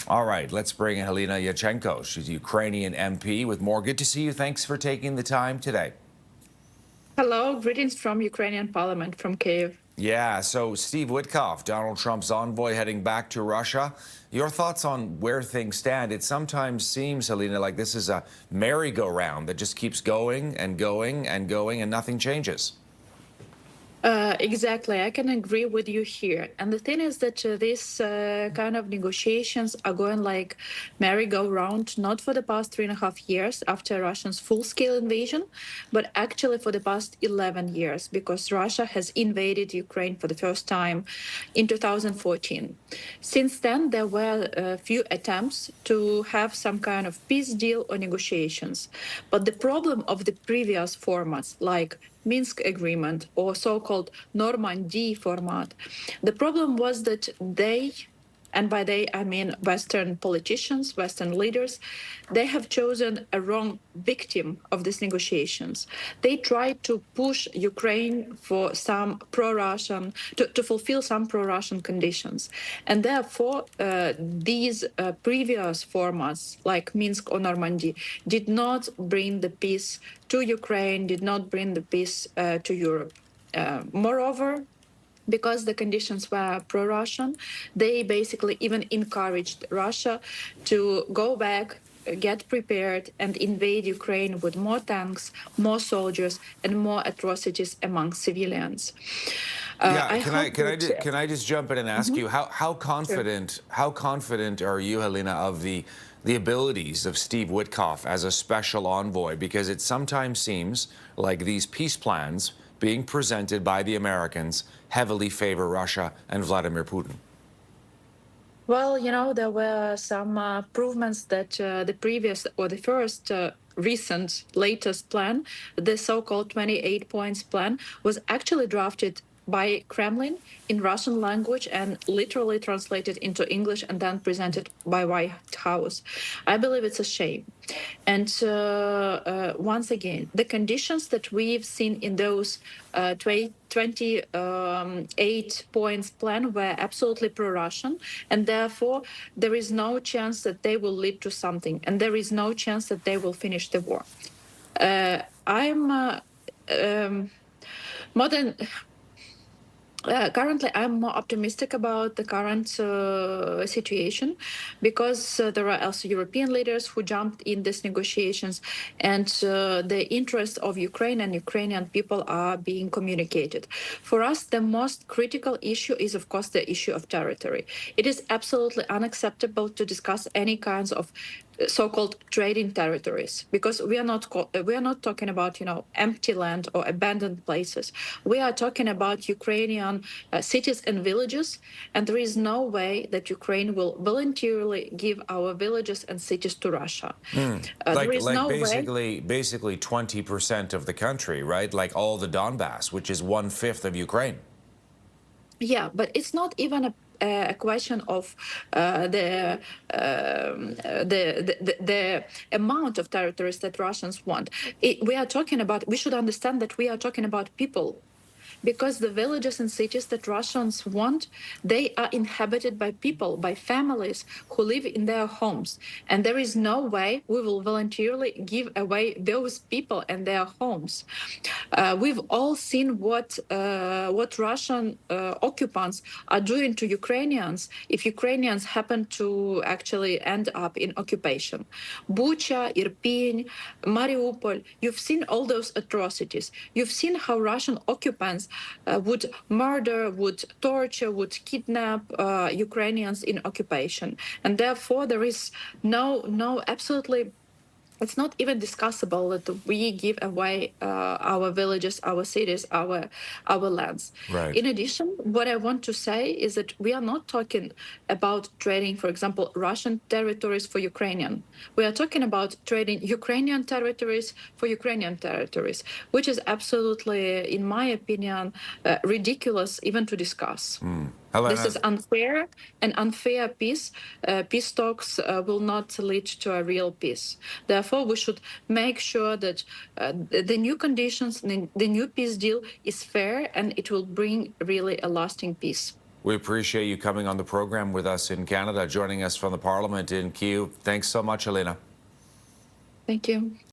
All right, let's bring in Halyna Yachenko. She's a Ukrainian MP with more. Good to see you. Thanks for taking the time today. Hello, greetings from Ukrainian Parliament from Kiev. Yeah, so Steve Witkoff, Donald Trump's envoy, heading back to Russia. Your thoughts on where things stand? It sometimes seems, Halyna, like this is a merry-go-round that just keeps going and going and going and nothing changes. Exactly, I can agree with you here. And the thing is that these kind of negotiations are going like merry-go-round, not for the past 3.5 years after Russia's full-scale invasion, but actually for the past 11 years, because Russia has invaded Ukraine for the first time in 2014. Since then, there were a few attempts to have some kind of peace deal or negotiations. But the problem of the previous formats, like Minsk agreement or so-called Normandy format. The problem was that they, and by they I mean Western politicians, Western leaders, they have chosen a wrong victim of these negotiations. They tried to push Ukraine for some pro-Russian, to fulfill some pro-Russian conditions. And therefore, these previous formats like Minsk or Normandy did not bring the peace to Ukraine, did not bring the peace to Europe. Moreover, because the conditions were pro-Russian, they basically even encouraged Russia to go back, get prepared, and invade Ukraine with more tanks, more soldiers, and more atrocities among civilians. Yeah, I hope that, can I just jump in and ask you how confident are you, Halyna, of the abilities of Steve Witkoff as a special envoy? Because it sometimes seems like these peace plans being presented by the Americans heavily favor Russia and Vladimir Putin. well, there were some improvements that the previous or the first recent latest plan, the so-called 28 points plan, was actually drafted by Kremlin in Russian language and literally translated into English and then presented by White House. I believe it's a shame. And once again, the conditions that we've seen in those 28 points plan were absolutely pro-Russian, and therefore there is no chance that they will lead to something, and there is no chance that they will finish the war. I'm more than currently, I'm more optimistic about the current situation because there are also European leaders who jumped in these negotiations, and the interests of Ukraine and Ukrainian people are being communicated. For us, the most critical issue is, of course, the issue of territory. It is absolutely unacceptable to discuss any kinds of so-called trading territories because we are not talking about empty land or abandoned places. We are talking about Ukrainian cities and villages, and there is no way that Ukraine will voluntarily give our villages and cities to Russia. There is no way. Basically 20% of the country, right? Like all the Donbass, which is 1/5 of Ukraine. Yeah, but it's not even a question of the amount of territories that Russians want. We should understand that we are talking about people, because the villages and cities that Russians want, they are inhabited by people, by families who live in their homes. And there is no way we will voluntarily give away those people and their homes. We've all seen what Russian occupants are doing to Ukrainians if Ukrainians happen to actually end up in occupation. Bucha, Irpin, Mariupol, you've seen all those atrocities. You've seen how Russian occupants would murder, would torture, would kidnap Ukrainians in occupation. And therefore, there is absolutely, it's not even discussable that we give away our villages, our cities, our lands. Right. In addition, what I want to say is that we are not talking about trading, for example, Russian territories for Ukrainian. We are talking about trading Ukrainian territories for Ukrainian territories, which is absolutely, in my opinion, ridiculous even to discuss. This is unfair, and unfair peace talks will not lead to a real peace. Therefore, we should make sure that the new conditions, the new peace deal is fair, and it will bring really a lasting peace. We appreciate you coming on the program with us in Canada, joining us from the Parliament in Kyiv. Thanks so much, Halyna. Thank you.